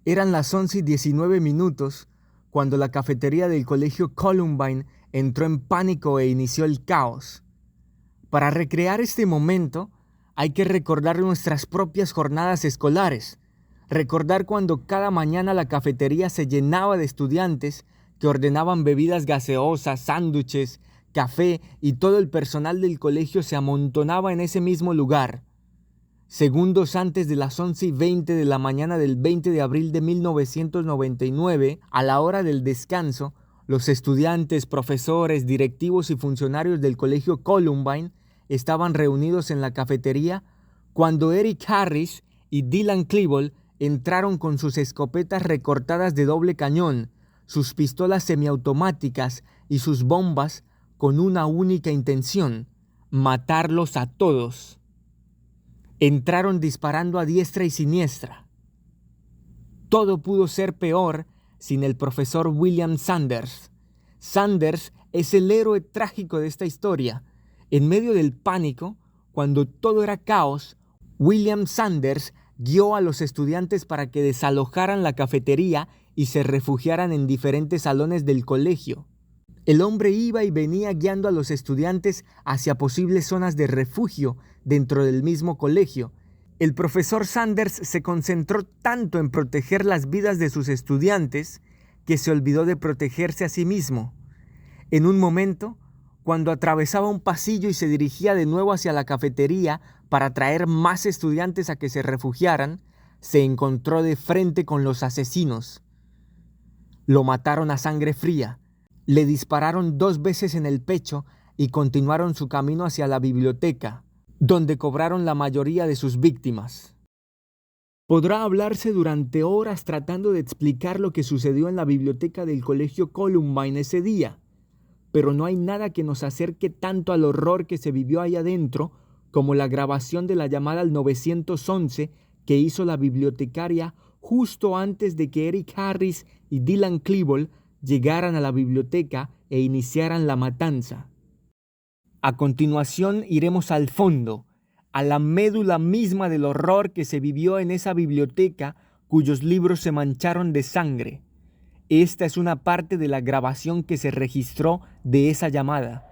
Eran las 11:19 cuando la cafetería del colegio Columbine entró en pánico e inició el caos. Para recrear este momento, hay que recordar nuestras propias jornadas escolares, recordar cuando cada mañana la cafetería se llenaba de estudiantes que ordenaban bebidas gaseosas, sándwiches, café y todo el personal del colegio se amontonaba en ese mismo lugar. Segundos antes de las 11:20 de la mañana del 20 de abril de 1999, a la hora del descanso, los estudiantes, profesores, directivos y funcionarios del colegio Columbine estaban reunidos en la cafetería cuando Eric Harris y Dylan Klebold entraron con sus escopetas recortadas de doble cañón, sus pistolas semiautomáticas y sus bombas con una única intención: matarlos a todos. Entraron disparando a diestra y siniestra. Todo pudo ser peor sin el profesor William Sanders. Sanders es el héroe trágico de esta historia. En medio del pánico, cuando todo era caos, William Sanders guió a los estudiantes para que desalojaran la cafetería y se refugiaran en diferentes salones del colegio. El hombre iba y venía guiando a los estudiantes hacia posibles zonas de refugio dentro del mismo colegio. El profesor Sanders se concentró tanto en proteger las vidas de sus estudiantes que se olvidó de protegerse a sí mismo. En un momento, cuando atravesaba un pasillo y se dirigía de nuevo hacia la cafetería para traer más estudiantes a que se refugiaran, se encontró de frente con los asesinos. Lo mataron a sangre fría. Le dispararon 2 veces en el pecho y continuaron su camino hacia la biblioteca, donde cobraron la mayoría de sus víctimas. Podrá hablarse durante horas tratando de explicar lo que sucedió en la biblioteca del colegio Columbine ese día, pero no hay nada que nos acerque tanto al horror que se vivió ahí adentro como la grabación de la llamada al 911 que hizo la bibliotecaria justo antes de que Eric Harris y Dylan Klebold llegaran a la biblioteca e iniciaran la matanza. A continuación iremos al fondo, a la médula misma del horror que se vivió en esa biblioteca cuyos libros se mancharon de sangre. Esta es una parte de la grabación que se registró de esa llamada.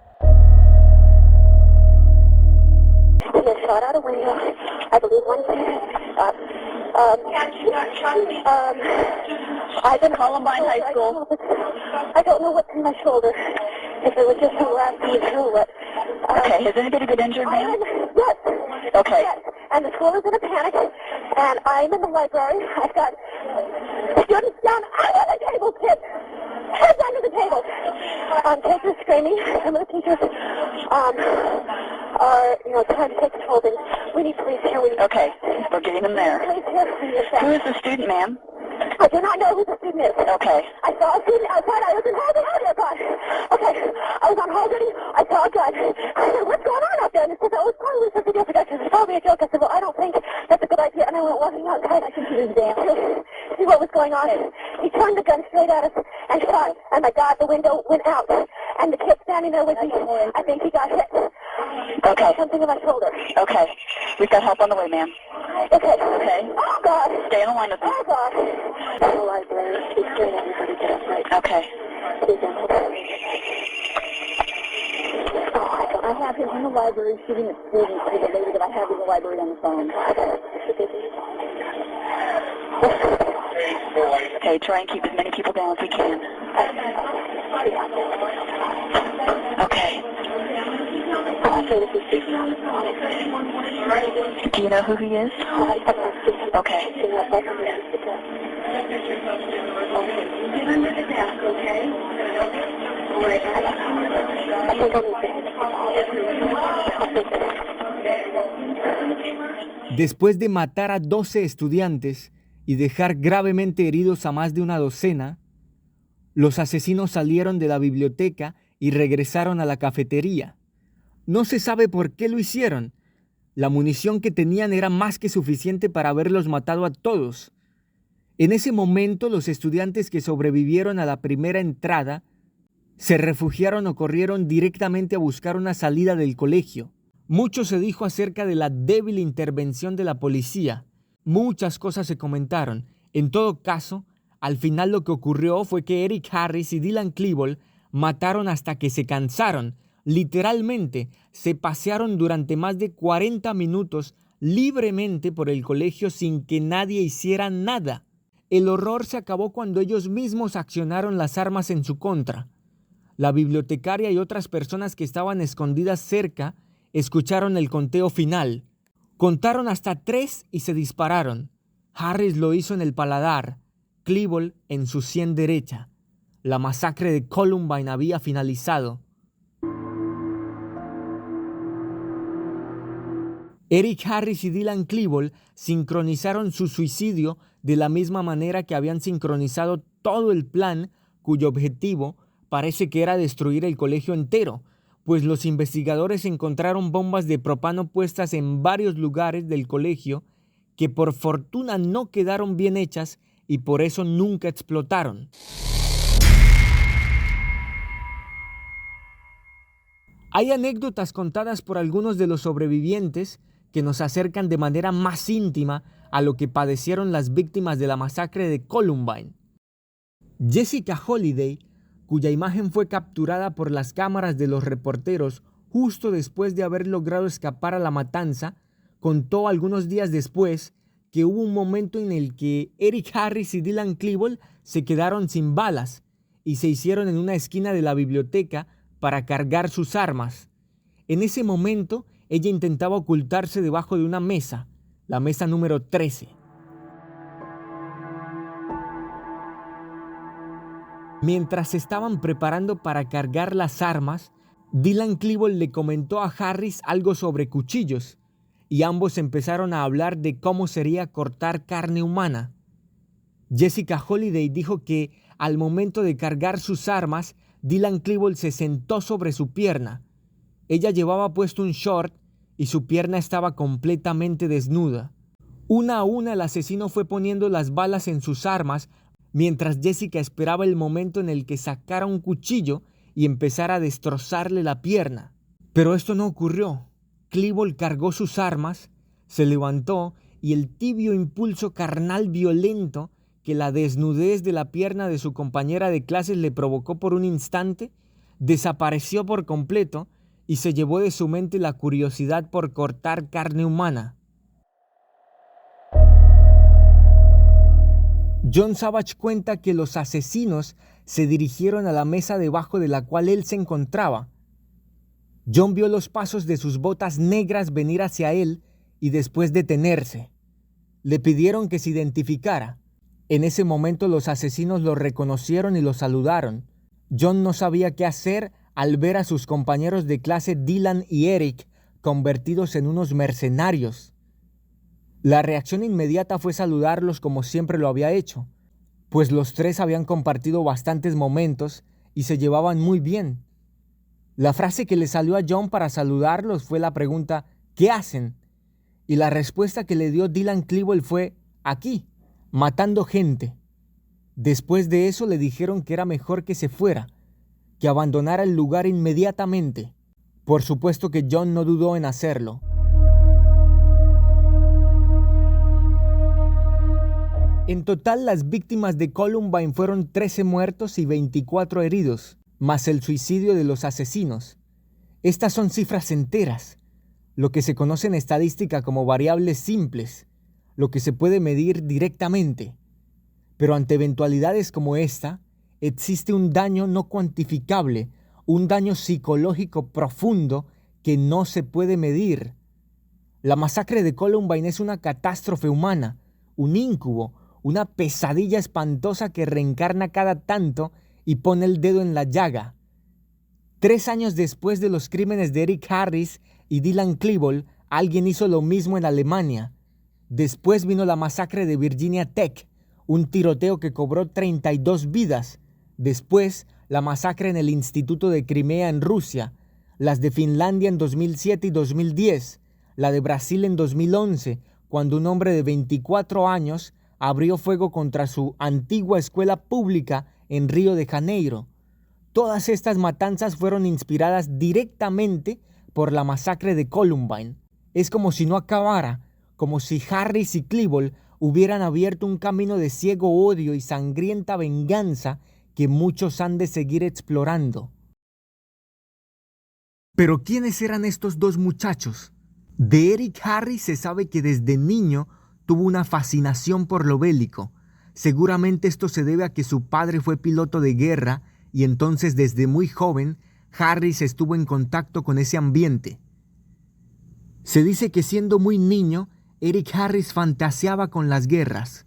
I've been Columbine High School. I don't know what's in my shoulder. If it was just a last through it. Okay, has anybody been injured, ma'am? Yes. Okay. Yes. And the school is in a panic, and I'm in the library. I've got students down under the table, kids. Heads under the table. Kids are screaming. Some of the teachers are, trying to take control. We need police here. Okay, we're getting them there. Who is the student, ma'am? I do not know who the student is. Okay. I saw a student outside. I was in hall duty. Oh, dear God. Okay. I was on hall duty. I saw a gun. I said, what's going on out there? And he said, it's probably something else. It's probably a joke. I said, well, I don't think that's a good idea. And I went walking outside. I think he was there to see what was going on. He turned the gun straight at us and shot. And my God, the window went out. And the kid standing there with me, I think he got hit. Okay. Something in my shoulder. Okay. We've got help on the way, ma'am. Okay. Okay. Oh, God. Stay on the line with me. Oh, God. In the library. He's scaring everybody to get right. Okay. Oh, I have him in the library shooting at students to the lady that I have in the library on the phone. Okay, try and keep as many people down as we can. Okay. Do you know who he is? Okay. Después de matar a 12 estudiantes y dejar gravemente heridos a más de una docena, los asesinos salieron de la biblioteca y regresaron a la cafetería. No se sabe por qué lo hicieron. La munición que tenían era más que suficiente para haberlos matado a todos. En ese momento, los estudiantes que sobrevivieron a la primera entrada se refugiaron o corrieron directamente a buscar una salida del colegio. Mucho se dijo acerca de la débil intervención de la policía. Muchas cosas se comentaron. En todo caso, al final lo que ocurrió fue que Eric Harris y Dylan Klebold mataron hasta que se cansaron. Literalmente, se pasearon durante más de 40 minutos libremente por el colegio sin que nadie hiciera nada. El horror se acabó cuando ellos mismos accionaron las armas en su contra. La bibliotecaria y otras personas que estaban escondidas cerca escucharon el conteo final. Contaron hasta 3 y se dispararon. Harris lo hizo en el paladar, Klebold en su sien derecha. La masacre de Columbine había finalizado. Eric Harris y Dylan Klebold sincronizaron su suicidio de la misma manera que habían sincronizado todo el plan, cuyo objetivo parece que era destruir el colegio entero, pues los investigadores encontraron bombas de propano puestas en varios lugares del colegio que por fortuna no quedaron bien hechas y por eso nunca explotaron. Hay anécdotas contadas por algunos de los sobrevivientes que nos acercan de manera más íntima a lo que padecieron las víctimas de la masacre de Columbine. Jessica Holiday, cuya imagen fue capturada por las cámaras de los reporteros justo después de haber logrado escapar a la matanza, contó algunos días después que hubo un momento en el que Eric Harris y Dylan Klebold se quedaron sin balas y se hicieron en una esquina de la biblioteca para cargar sus armas. En ese momento, ella intentaba ocultarse debajo de una mesa, la mesa número 13. Mientras se estaban preparando para cargar las armas, Dylan Klebold le comentó a Harris algo sobre cuchillos y ambos empezaron a hablar de cómo sería cortar carne humana. Jessica Holiday dijo que al momento de cargar sus armas, Dylan Klebold se sentó sobre su pierna. Ella llevaba puesto un short y su pierna estaba completamente desnuda. Una a una el asesino fue poniendo las balas en sus armas mientras Jessica esperaba el momento en el que sacara un cuchillo y empezara a destrozarle la pierna. Pero esto no ocurrió. Klebold cargó sus armas, se levantó y el tibio impulso carnal violento que la desnudez de la pierna de su compañera de clases le provocó por un instante, desapareció por completo y se llevó de su mente la curiosidad por cortar carne humana. Jon Savage cuenta que los asesinos se dirigieron a la mesa debajo de la cual él se encontraba. Jon vio los pasos de sus botas negras venir hacia él y después detenerse. Le pidieron que se identificara. En ese momento los asesinos lo reconocieron y lo saludaron. Jon no sabía qué hacer al ver a sus compañeros de clase Dylan y Eric convertidos en unos mercenarios. La reacción inmediata fue saludarlos como siempre lo había hecho, pues los tres habían compartido bastantes momentos y se llevaban muy bien. La frase que le salió a Jon para saludarlos fue la pregunta ¿qué hacen? Y la respuesta que le dio Dylan Klebold fue aquí, matando gente. Después de eso le dijeron que era mejor que se fuera, que abandonara el lugar inmediatamente. Por supuesto que Jon no dudó en hacerlo. En total, las víctimas de Columbine fueron 13 muertos y 24 heridos, más el suicidio de los asesinos. Estas son cifras enteras, lo que se conoce en estadística como variables simples, lo que se puede medir directamente. Pero ante eventualidades como esta, existe un daño no cuantificable, un daño psicológico profundo que no se puede medir. La masacre de Columbine es una catástrofe humana, un incubo, una pesadilla espantosa que reencarna cada tanto y pone el dedo en la llaga. 3 años después de los crímenes de Eric Harris y Dylan Klebold, alguien hizo lo mismo en Alemania. Después vino la masacre de Virginia Tech, un tiroteo que cobró 32 vidas. Después, la masacre en el Instituto de Crimea en Rusia, las de Finlandia en 2007 y 2010, la de Brasil en 2011, cuando un hombre de 24 años abrió fuego contra su antigua escuela pública en Río de Janeiro. Todas estas matanzas fueron inspiradas directamente por la masacre de Columbine. Es como si no acabara, como si Harris y Klebold hubieran abierto un camino de ciego odio y sangrienta venganza que muchos han de seguir explorando. Pero ¿quiénes eran estos dos muchachos? De Eric Harris se sabe que desde niño tuvo una fascinación por lo bélico. Seguramente esto se debe a que su padre fue piloto de guerra y entonces desde muy joven Harris estuvo en contacto con ese ambiente. Se dice que siendo muy niño, Eric Harris fantaseaba con las guerras.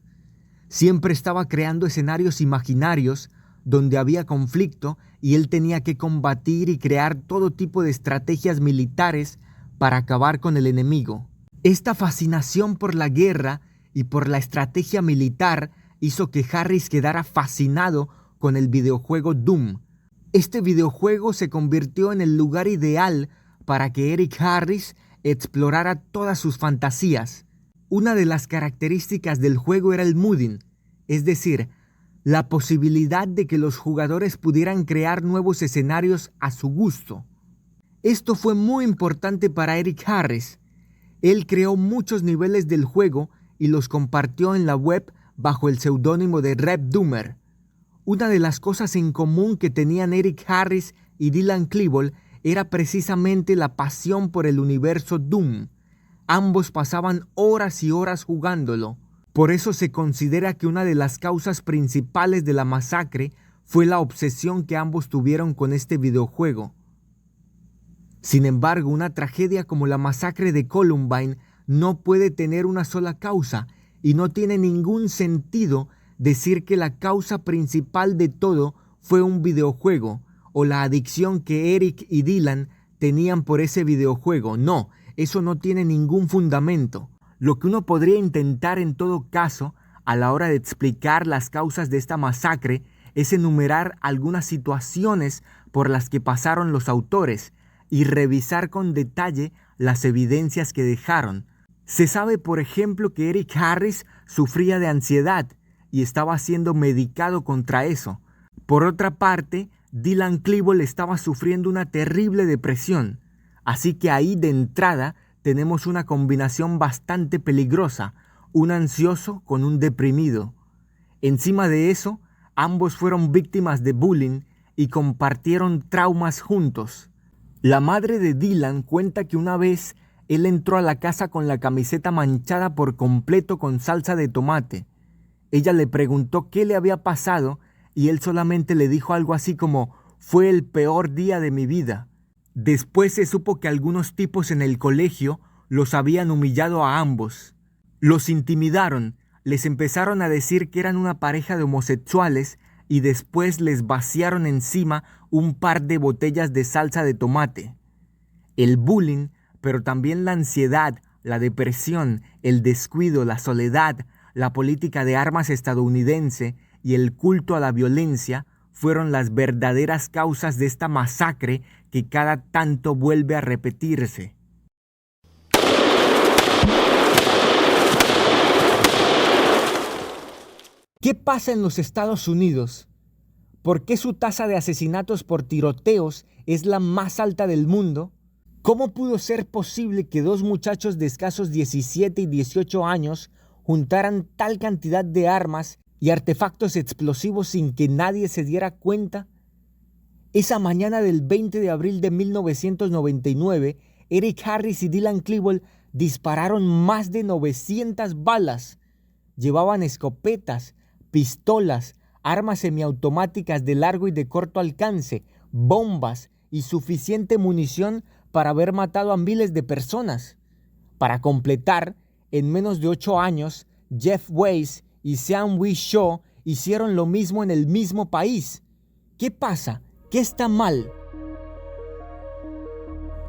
Siempre estaba creando escenarios imaginarios donde había conflicto y él tenía que combatir y crear todo tipo de estrategias militares para acabar con el enemigo. Esta fascinación por la guerra y por la estrategia militar hizo que Harris quedara fascinado con el videojuego Doom. Este videojuego se convirtió en el lugar ideal para que Eric Harris explorara todas sus fantasías. Una de las características del juego era el modding, es decir, la posibilidad de que los jugadores pudieran crear nuevos escenarios a su gusto. Esto fue muy importante para Eric Harris. Él creó muchos niveles del juego y los compartió en la web bajo el seudónimo de RevDoomer. Una de las cosas en común que tenían Eric Harris y Dylan Klebold era precisamente la pasión por el universo Doom. Ambos pasaban horas y horas jugándolo. Por eso se considera que una de las causas principales de la masacre fue la obsesión que ambos tuvieron con este videojuego. Sin embargo, una tragedia como la masacre de Columbine no puede tener una sola causa y no tiene ningún sentido decir que la causa principal de todo fue un videojuego o la adicción que Eric y Dylan tenían por ese videojuego. No, eso no tiene ningún fundamento. Lo que uno podría intentar en todo caso a la hora de explicar las causas de esta masacre es enumerar algunas situaciones por las que pasaron los autores y revisar con detalle las evidencias que dejaron. Se sabe, por ejemplo, que Eric Harris sufría de ansiedad y estaba siendo medicado contra eso. Por otra parte, Dylan Klebold estaba sufriendo una terrible depresión. Así que ahí de entrada tenemos una combinación bastante peligrosa, un ansioso con un deprimido. Encima de eso, ambos fueron víctimas de bullying y compartieron traumas juntos. La madre de Dylan cuenta que una vez él entró a la casa con la camiseta manchada por completo con salsa de tomate. Ella le preguntó qué le había pasado y él solamente le dijo algo así como: «Fue el peor día de mi vida». Después se supo que algunos tipos en el colegio los habían humillado a ambos. Los intimidaron, les empezaron a decir que eran una pareja de homosexuales y después les vaciaron encima un par de botellas de salsa de tomate. El bullying, pero también la ansiedad, la depresión, el descuido, la soledad, la política de armas estadounidense y el culto a la violencia fueron las verdaderas causas de esta masacre que cada tanto vuelve a repetirse. ¿Qué pasa en los Estados Unidos? ¿Por qué su tasa de asesinatos por tiroteos es la más alta del mundo? ¿Cómo pudo ser posible que dos muchachos de escasos 17 y 18 años juntaran tal cantidad de armas y artefactos explosivos sin que nadie se diera cuenta? Esa mañana del 20 de abril de 1999, Eric Harris y Dylan Klebold dispararon más de 900 balas. Llevaban escopetas, pistolas, armas semiautomáticas de largo y de corto alcance, bombas y suficiente munición para haber matado a miles de personas. Para completar, en menos de 8 años, Jeff Weiss y Sean Wee Shaw hicieron lo mismo en el mismo país. ¿Qué pasa? ¿Qué está mal?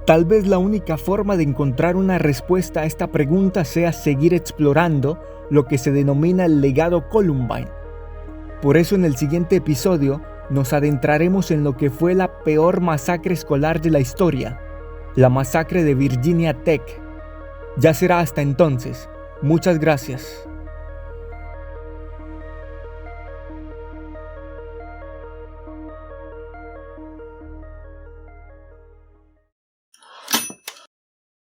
Tal vez la única forma de encontrar una respuesta a esta pregunta sea seguir explorando lo que se denomina el legado Columbine. Por eso en el siguiente episodio nos adentraremos en lo que fue la peor masacre escolar de la historia, la masacre de Virginia Tech. Ya será hasta entonces. Muchas gracias.